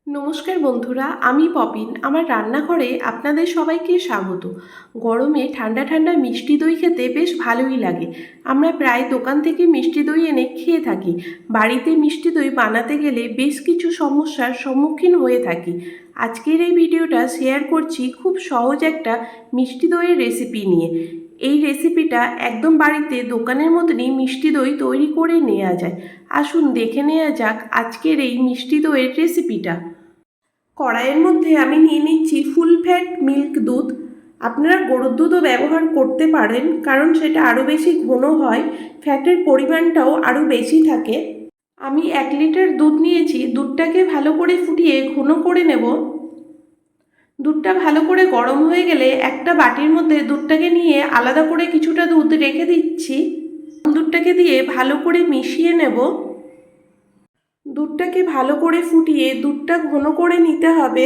নমস্কার বন্ধুরা, আমি পপিন। আমার রান্নাঘরে আপনাদের সবাইকে স্বাগত। গরমে ঠান্ডা ঠান্ডা মিষ্টি দই খেতে বেশ ভালোই লাগে। আমরা প্রায় দোকান থেকে মিষ্টি দই এনে খেয়ে থাকি। বাড়িতে মিষ্টি দই বানাতে গেলে বেশ কিছু সমস্যার সম্মুখীন হয়ে থাকি। আজকের এই ভিডিওটা শেয়ার করছি খুব সহজ একটা মিষ্টি দইয়ের রেসিপি নিয়ে। এই রেসিপিটা একদম বাড়িতে দোকানের মতনই মিষ্টি দই তৈরি করে নেওয়া যায়। আসুন দেখে নেওয়া যাক আজকের এই মিষ্টি দইয়ের রেসিপিটা। কড়াইয়ের মধ্যে আমি নিয়ে নিচ্ছি ফুল ফ্যাট মিল্ক দুধ। আপনারা গরুর দুধও ব্যবহার করতে পারেন, কারণ সেটা আরও বেশি ঘন হয়, ফ্যাটের পরিমাণটাও আরও বেশি থাকে। আমি 1 লিটার দুধ নিয়েছি। দুধটাকে ভালো করে ফুটিয়ে ঘন করে নেব। দুধটা ভালো করে গরম হয়ে গেলে একটা বাটির মধ্যে দুধটাকে নিয়ে আলাদা করে কিছুটা দুধ রেখে দিচ্ছি। দুধটাকে দিয়ে ভালো করে মিশিয়ে নেব। দুধটাকে ভালো করে ফুটিয়ে দুধটা ঘন করে নিতে হবে।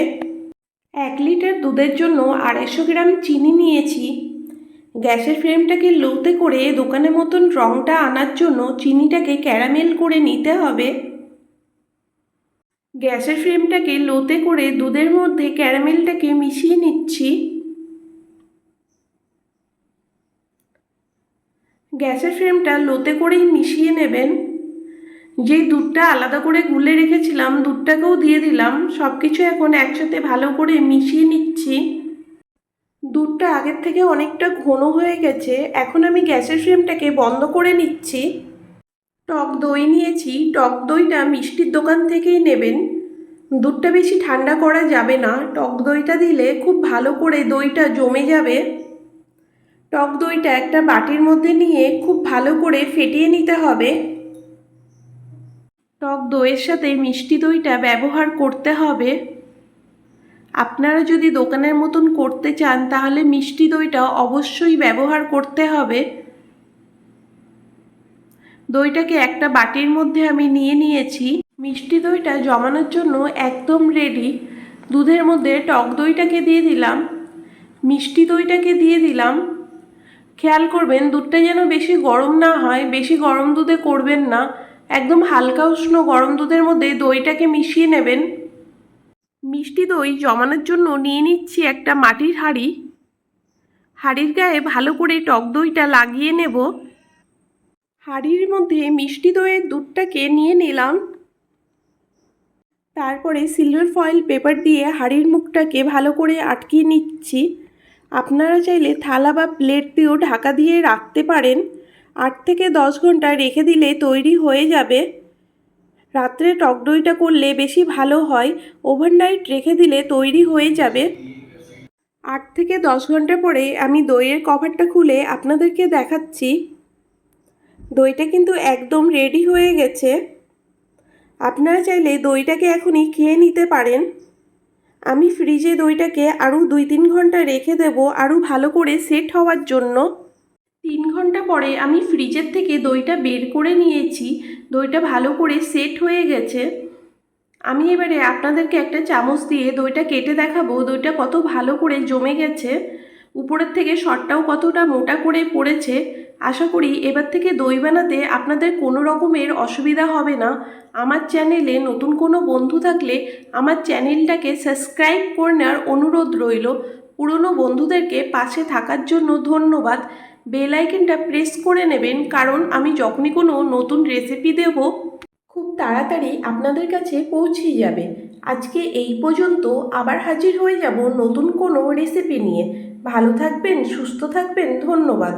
1 লিটার দুধের জন্য 250 গ্রাম চিনি নিয়েছি। গ্যাসের ফ্লেমটাকে লোতে করে দোকানের মতন রঙটা আনার জন্য চিনিটাকে ক্যারামেল করে নিতে হবে। গ্যাসের ফ্লেমটাকে লোতে করে দুধের মধ্যে ক্যারামেলটাকে মিশিয়ে নিচ্ছি। গ্যাসের ফ্লেমটা লোতে করেই মিশিয়ে নেবেন। যেই দুধটা আলাদা করে গুলে রেখেছিলাম দুধটাকেও দিয়ে দিলাম। সব কিছু এখন একসাথে ভালো করে মিশিয়ে নিচ্ছি। দুধটা আগের থেকে অনেকটা ঘন হয়ে গেছে। এখন আমি গ্যাসের ফ্লেমটাকে বন্ধ করে নিচ্ছি। টক দই নিয়েছি। টক দইটা মিষ্টির দোকান থেকেই নেবেন। দুধটা বেশি ঠান্ডা করা যাবে না। টক দইটা দিলে খুব ভালো করে দইটা জমে যাবে। টক দইটা একটা বাটির মধ্যে নিয়ে খুব ভালো করে ফেটিয়ে নিতে হবে। টক দইয়ের সাথে মিষ্টি দইটা ব্যবহার করতে হবে। আপনারা যদি দোকানের মতন করতে চান তাহলে মিষ্টি দইটা অবশ্যই ব্যবহার করতে হবে। দইটাকে একটা বাটির মধ্যে আমি নিয়ে নিয়েছি। মিষ্টি দইটা জমানোর জন্য একদম রেডি। দুধের মধ্যে টক দইটাকে দিয়ে দিলাম, মিষ্টি দইটাকে দিয়ে দিলাম। খেয়াল করবেন দুধটা যেন বেশি গরম না হয়। বেশি গরম দুধে করবেন না, একদম হালকা উষ্ণ গরম দুধের মধ্যে দইটাকে মিশিয়ে নেবেন। মিষ্টি দই জমানোর জন্য নিয়ে নিচ্ছি একটা মাটির হাঁড়ি। হাঁড়ির গায়ে ভালো করে টক দইটা লাগিয়ে নেব। হাঁড়ির মধ্যে মিষ্টি দইয়ের দুধটাকে নিয়ে নিলাম। তারপরে সিলভার ফয়েল পেপার দিয়ে হাঁড়ির মুখটাকে ভালো করে আটকিয়ে নিচ্ছি। আপনারা চাইলে থালা বা প্লেট দিয়েও ঢাকা দিয়ে রাখতে পারেন। 8 থেকে 10 ঘন্টা রেখে দিলে তৈরি হয়ে যাবে। রাত্রে টক দইটা করলে বেশি ভালো হয়। ওভারনাইট রেখে দিলে তৈরি হয়ে যাবে। 8 থেকে 10 ঘন্টা পরে আমি দইয়ের কভারটা খুলে আপনাদেরকে দেখাচ্ছি। দইটা কিন্তু একদম রেডি হয়ে গেছে। আপনারা চাইলে দইটাকে এখনই খেয়ে নিতে পারেন। আমি ফ্রিজে দইটাকে আরও 2-3 ঘন্টা রেখে দেব আরও ভালো করে সেট হওয়ার জন্য। 3 ঘন্টা পরে আমি ফ্রিজের থেকে দইটা বের করে নিয়েছি। দইটা ভালো করে সেট হয়ে গেছে। আমি এবারে আপনাদেরকে একটা চামচ দিয়ে দইটা কেটে দেখাবো দইটা কত ভালো করে জমে গেছে। উপরের থেকে সরটাও কতটা মোটা করে পড়েছে। আশা করি এবার থেকে দই বানাতে আপনাদের কোনো রকমের অসুবিধা হবে না। আমার চ্যানেলে নতুন কোনো বন্ধু থাকলে আমার চ্যানেলটাকে সাবস্ক্রাইব করে নেওয়ার অনুরোধ রইল। পুরনো বন্ধুদেরকে পাশে থাকার জন্য ধন্যবাদ। বেল আইকনটা প্রেস করে নেবেন, কারণ আমি যখনই কোনো নতুন রেসিপি দেব খুব তাড়াতাড়ি আপনাদের কাছে পৌঁছে যাবে। আজকে এই পর্যন্ত। আবার হাজির হয়ে যাব নতুন কোনো রেসিপি নিয়ে। ভালো থাকবেন, সুস্থ থাকবেন। ধন্যবাদ।